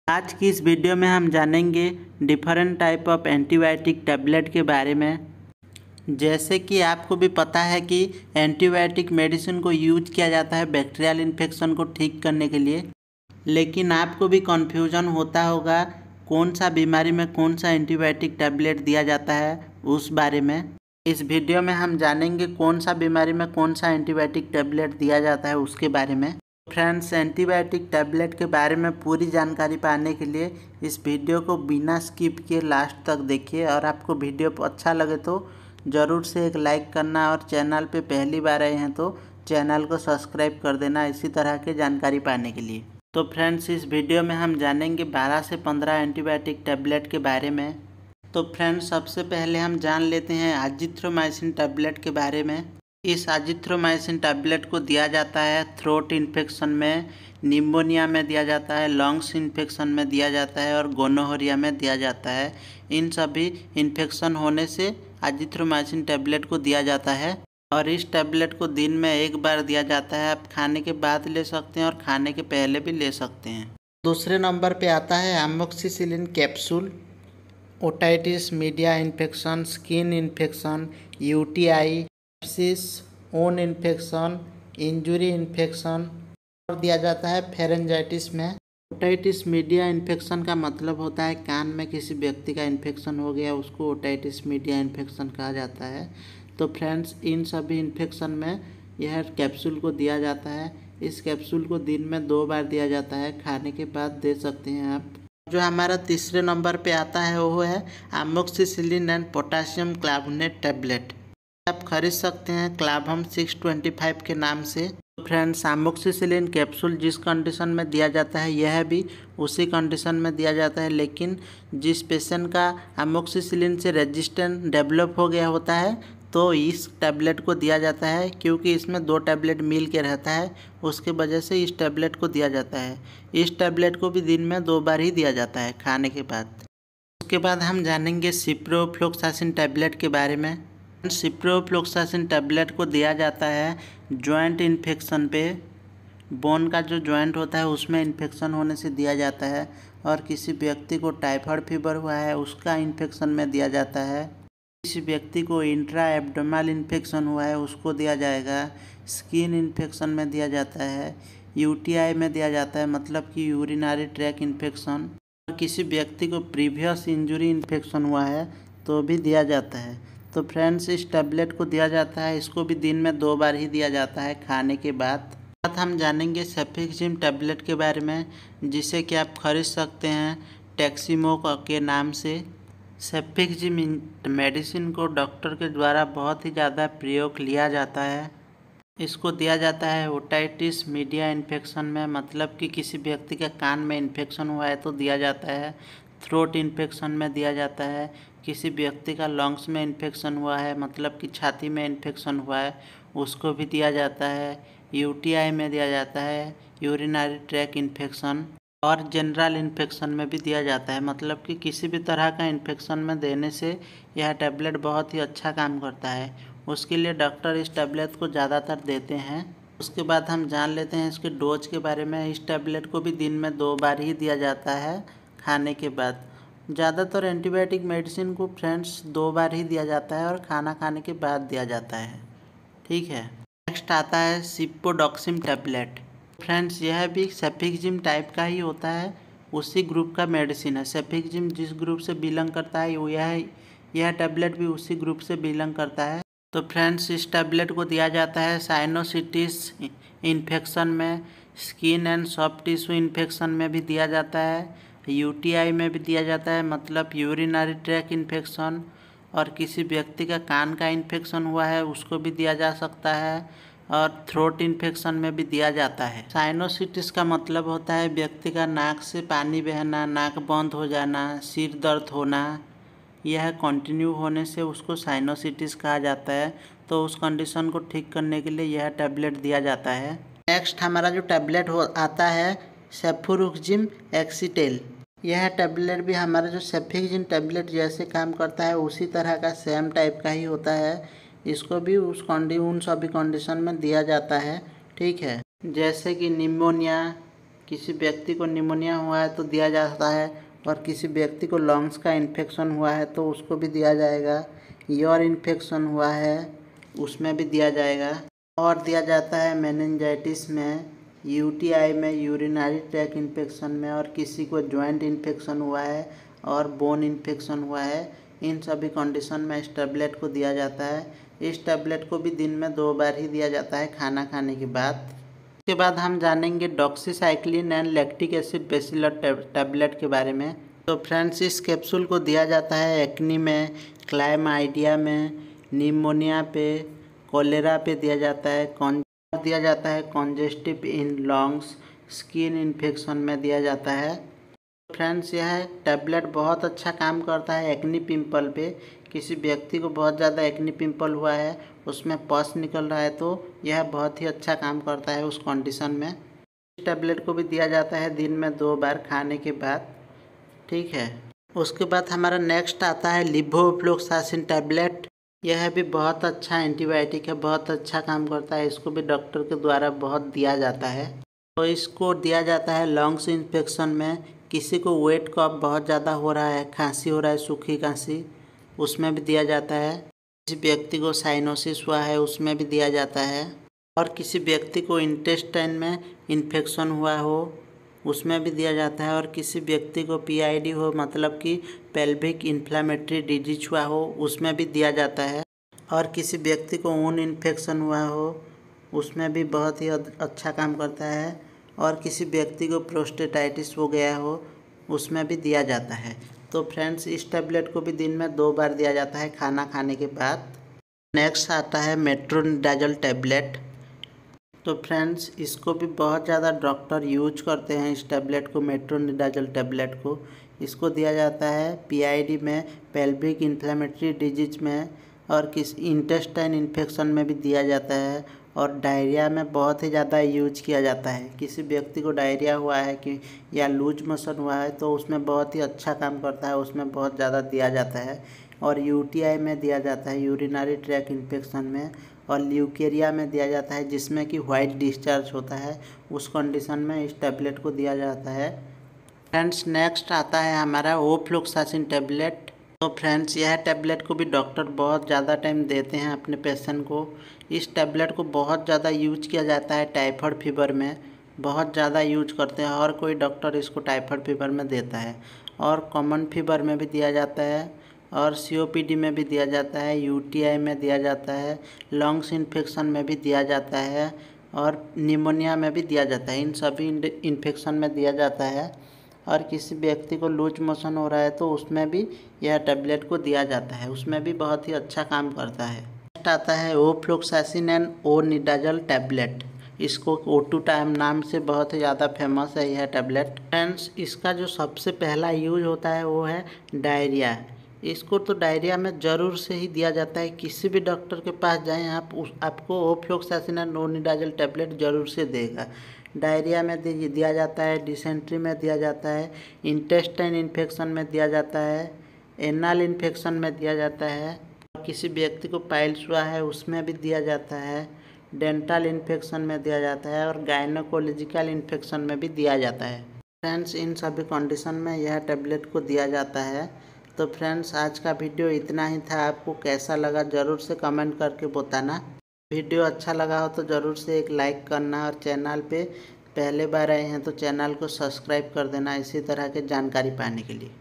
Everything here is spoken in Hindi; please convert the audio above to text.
आज की इस वीडियो में हम जानेंगे different type of antibiotic tablet के बारे में। जैसे कि आपको भी पता है कि एंटीबायोटिक मेडिसिन को यूज किया जाता है बैक्टीरियल इन्फेक्शन को ठीक करने के लिए, लेकिन आपको भी कन्फ्यूजन होता होगा कौन सा बीमारी में कौन सा एंटीबायोटिक टैबलेट दिया जाता है उस बारे में। इस वीडियो में हम जानेंगे कौन सा बीमारी में कौन सा एंटीबायोटिक टैबलेट दिया जाता है उसके बारे में। फ्रेंड्स, एंटीबायोटिक टैबलेट के बारे में पूरी जानकारी पाने के लिए इस वीडियो को बिना स्किप किए लास्ट तक देखिए, और आपको वीडियो अच्छा लगे तो ज़रूर से एक लाइक करना, और चैनल पे पहली बार आए हैं तो चैनल को सब्सक्राइब कर देना इसी तरह के जानकारी पाने के लिए। तो फ्रेंड्स, इस वीडियो में हम जानेंगे 12 से 15 एंटीबायोटिक टैबलेट के बारे में। तो फ्रेंड्स, सबसे पहले हम जान लेते हैं एजिथ्रोमाइसिन टैबलेट के बारे में। इस एजिथ्रोमाइसिन टैबलेट को दिया जाता है थ्रोट इन्फेक्शन में, निमोनिया में दिया जाता है, लंग्स इन्फेक्शन में दिया जाता है और गोनोरिया में दिया जाता है। इन सभी इन्फेक्शन होने से एजिथ्रोमाइसिन टैबलेट को दिया जाता है, और इस टैबलेट को दिन में एक बार दिया जाता है। आप खाने के बाद ले सकते हैं और खाने के पहले भी ले सकते हैं। दूसरे नंबर पे आता है amoxicillin capsule. Otitis media infection, skin infection, UTI, sepsis, own infection, injury infection और दिया जाता है फेरेंजाइटिस में। ओटाइटिस मीडिया इन्फेक्शन का मतलब होता है कान में किसी व्यक्ति का इन्फेक्शन हो गया, उसको ओटाइटिस मीडिया इन्फेक्शन कहा जाता है। तो फ्रेंड्स, इन सभी इन्फेक्शन में यह कैप्सूल को दिया जाता है। इस कैप्सूल को दिन में 2 बार दिया जाता है, खाने के बाद दे सकते हैं आप। जो हमारा तीसरे नंबर पे आता है वो है एमोक्सिसिलिन एंड पोटेशियम क्लार्बोनेट टैबलेट। आप खरीद सकते हैं क्लाभम 625 के नाम से। तो फ्रेंड्स, एमोक्सिसिलिन कैप्सूल जिस कंडीशन में दिया जाता है यह भी उसी कंडीशन में दिया जाता है, लेकिन जिस पेशेंट का एमोक्सिसिलिन से रेजिस्टेंस डेवलप हो गया होता है तो इस टैबलेट को दिया जाता है, क्योंकि इसमें 2 टैबलेट मिल के रहता है, उसके वजह से इस टैबलेट को दिया जाता है। इस टैबलेट को भी दिन में 2 बार ही दिया जाता है खाने के बाद। उसके बाद हम जानेंगे सिप्रोफ्लोक्सासिन टैबलेट के बारे में। सिप्रोफ्लोक्सासिन टैबलेट को दिया जाता है जॉइंट इन्फेक्शन पे। बोन का जो जॉइंट होता है उसमें इन्फेक्शन होने से दिया जाता है, और किसी व्यक्ति को टाइफाइड फीवर हुआ है उसका इन्फेक्शन में दिया जाता है। किसी व्यक्ति को इंट्रा एब्डोमिनल इन्फेक्शन हुआ है उसको दिया जाएगा। स्किन इन्फेक्शन में दिया जाता है। यूटीआई में दिया जाता है, मतलब कि यूरिनरी ट्रैक इन्फेक्शन। और किसी व्यक्ति को प्रीवियस इंजरी इन्फेक्शन हुआ है तो भी दिया जाता है। तो फ्रेंड्स, इस टैबलेट को दिया जाता है, इसको भी दिन में 2 बार ही दिया जाता है खाने के बाद। हम जानेंगे सेफिक्सिम टैबलेट के बारे में, जिसे कि आप खरीद सकते हैं टैक्सिमो के नाम से। सेफिक्सिम मेडिसिन को डॉक्टर के द्वारा बहुत ही ज़्यादा प्रयोग लिया जाता है। इसको दिया जाता है ओटाइटिस मीडिया इन्फेक्शन में, मतलब कि किसी व्यक्ति के कान में इन्फेक्शन हुआ है तो दिया जाता है। थ्रोट इन्फेक्शन में दिया जाता है। किसी व्यक्ति का लंग्स में इन्फेक्शन हुआ है, मतलब कि छाती में इन्फेक्शन हुआ है, उसको भी दिया जाता है। यूटीआई में दिया जाता है, यूरिनरी ट्रैक इन्फेक्शन, और जनरल इन्फेक्शन में भी दिया जाता है, मतलब कि किसी भी तरह का इन्फेक्शन में देने से यह टैबलेट बहुत ही अच्छा काम करता है। उसके लिए डॉक्टर इस टैबलेट को ज़्यादातर देते हैं। उसके बाद हम जान लेते हैं इसके डोज के बारे में। इस टैबलेट को भी दिन में 2 बार ही दिया जाता है खाने के बाद। ज़्यादातर एंटीबायोटिक मेडिसिन को फ्रेंड्स 2 बार ही दिया जाता है और खाना खाने के बाद दिया जाता है, ठीक है। नेक्स्ट आता है सिप्रोडॉक्सिम टैबलेट। फ्रेंड्स, यह भी सेफिक्सिम टाइप का ही होता है, उसी ग्रुप का मेडिसिन है। सेफिक्सिम जिस ग्रुप से बिलोंग करता है वो यह टैबलेट भी उसी ग्रुप से बिलोंग करता है। तो फ्रेंड्स, इस टैबलेट को दिया जाता है साइनोसाइटिस इन्फेक्शन में, skin and soft tissue infection में भी दिया जाता है, यूटीआई में भी दिया जाता है, मतलब यूरिनरी ट्रैक इन्फेक्शन, और किसी व्यक्ति का कान का इन्फेक्शन हुआ है उसको भी दिया जा सकता है, और थ्रोट इन्फेक्शन में भी दिया जाता है। साइनोसाइटिस का मतलब होता है व्यक्ति का नाक से पानी बहना, नाक बंद हो जाना, सिर दर्द होना, यह कंटिन्यू होने से उसको साइनोसाइटिस कहा जाता है। तो उस कंडीशन को ठीक करने के लिए यह टैबलेट दिया जाता है। नेक्स्ट हमारा जो टैबलेट आता है सेफुरुक्सिम एक्सीटेल। यह टैबलेट भी हमारा जो सेफिक्सिम टैबलेट जैसे काम करता है उसी तरह का सेम टाइप का ही होता है। इसको भी उन सभी कंडीशन में दिया जाता है, ठीक है। जैसे कि निमोनिया, किसी व्यक्ति को निमोनिया हुआ है तो दिया जाता है, और किसी व्यक्ति को लंग्स का इन्फेक्शन हुआ है तो उसको भी दिया जाएगा। ईयर इन्फेक्शन हुआ है उसमें भी दिया जाएगा। और दिया जाता है मेनिंजाइटिस में, यूटीआई में, यूरिनरी ट्रैक इन्फेक्शन में, और किसी को जॉइंट इन्फेक्शन हुआ है और बोन इन्फेक्शन हुआ है। इन सभी कंडीशन में इस टैबलेट को दिया जाता है। इस टैबलेट को भी दिन में 2 बार ही दिया जाता है खाना खाने के बाद। इसके बाद हम जानेंगे doxycycline and lactic acid basilar tablet के बारे में। तो फ्रेंड्स, इस कैप्सूल को दिया जाता है एक्नी में, क्लाइमाइडिया में, निमोनिया पे, कोलेरा पे दिया जाता है, congestive in lungs, skin infection में दिया जाता है। फ्रेंड्स, यह टैबलेट बहुत अच्छा काम करता है एक्नी पिंपल पे। किसी व्यक्ति को बहुत ज़्यादा एक्नी पिंपल हुआ है, उसमें पस निकल रहा है, तो यह बहुत ही अच्छा काम करता है उस कंडीशन में। इस टैबलेट को भी दिया जाता है दिन में 2 बार खाने के बाद। ठीक है। उसके बाद हमारा नेक्स्ट आता है लिवोफ्लोक्सासिन टैबलेट। यह भी बहुत अच्छा एंटीबायोटिक है, बहुत अच्छा काम करता है। इसको भी डॉक्टर के द्वारा बहुत दिया जाता है। तो इसको दिया जाता है लंग्स इन्फेक्शन में। किसी को वेट कफ बहुत ज़्यादा हो रहा है, खांसी हो रहा है, सूखी खांसी, उसमें भी दिया जाता है। किसी व्यक्ति को साइनोसिस हुआ है उसमें भी दिया जाता है। और किसी व्यक्ति को इंटेस्टाइन में इन्फेक्शन हुआ हो उसमें भी दिया जाता है। और किसी व्यक्ति को पीआईडी हो, मतलब कि पेल्विक इन्फ्लामेटरी डिजीज हुआ हो, उसमें भी दिया जाता है। और किसी व्यक्ति को ऊन इन्फेक्शन हुआ हो उसमें भी बहुत ही अच्छा काम करता है। और किसी व्यक्ति को प्रोस्टेटाइटिस हो गया हो उसमें भी दिया जाता है। तो फ्रेंड्स, इस टैबलेट को भी दिन में 2 बार दिया जाता है खाना खाने के बाद। नेक्स्ट आता है मेट्रोनिडाजोल टैबलेट। तो फ्रेंड्स, इसको भी बहुत ज़्यादा डॉक्टर यूज करते हैं इस टैबलेट को, मेट्रोनिडाजोल टैबलेट को। इसको दिया जाता है पीआईडी में, पेल्विक इन्फ्लेमेटरी डिजीज में, और किसी इंटेस्टाइन इन्फेक्शन में भी दिया जाता है। और डायरिया में बहुत ही ज़्यादा यूज किया जाता है। किसी व्यक्ति को डायरिया हुआ है कि या लूज मोशन हुआ है तो उसमें बहुत ही अच्छा काम करता है, उसमें बहुत ज़्यादा दिया जाता है। और यूटीआई में दिया जाता है, यूरिनरी ट्रैक इन्फेक्शन में, और ल्यूकेरिया में दिया जाता है जिसमें कि वाइट डिस्चार्ज होता है, उस कंडीशन में इस टैबलेट को दिया जाता है। फ्रेंड्स, नेक्स्ट आता है हमारा ओफ्लोक्सासिन टैबलेट। तो फ्रेंड्स, यह टैबलेट को भी डॉक्टर बहुत ज़्यादा टाइम देते हैं अपने पेशेंट को। इस टैबलेट को बहुत ज़्यादा यूज किया जाता है टाइफाइड फीवर में, बहुत ज़्यादा यूज करते हैं। हर कोई डॉक्टर इसको टाइफाइड फीवर में देता है, और कॉमन फीवर में भी दिया जाता है, और सीओपीडी में भी दिया जाता है, यूटीआई में दिया जाता है, लंग्स इन्फेक्शन में भी दिया जाता है, और निमोनिया में भी दिया जाता है। इन सभी इन्फेक्शन में दिया जाता है। और किसी व्यक्ति को लूज मोशन हो रहा है तो उसमें भी यह टैबलेट को दिया जाता है, उसमें भी बहुत ही अच्छा काम करता है। नेक्स्ट आता है ओफ्लोक्सासिन एंड ओनिडाजोल टैबलेट। इसको O2 टाइम नाम से बहुत ही ज़्यादा फेमस है यह टैबलेट। फ्रेंड्स, इसका जो सबसे पहला यूज होता है वो है डायरिया। इसको तो डायरिया में ज़रूर से ही दिया जाता है। किसी भी डॉक्टर के पास जाएं आप, आपको ओफ्लोक्सासिन एंड ओनिडाजोल टैबलेट ज़रूर से देगा। डायरिया में दिया जाता है, डिसेंट्री में दिया जाता है, इंटेस्टाइन इन्फेक्शन में दिया जाता है, एनल इन्फेक्शन में दिया जाता है, किसी व्यक्ति को पाइल्स हुआ है उसमें भी दिया जाता है, डेंटल इन्फेक्शन में दिया जाता है, और गायनोकोलॉजिकल इन्फेक्शन में भी दिया जाता है। फ्रेंड्स, इन सभी कंडीशन में यह टैबलेट को दिया जाता है। तो फ्रेंड्स, आज का वीडियो इतना ही था। आपको कैसा लगा ज़रूर से कमेंट करके बताना। वीडियो अच्छा लगा हो तो ज़रूर से एक लाइक करना, और चैनल पे पहले बार आए हैं तो चैनल को सब्सक्राइब कर देना इसी तरह के जानकारी पाने के लिए।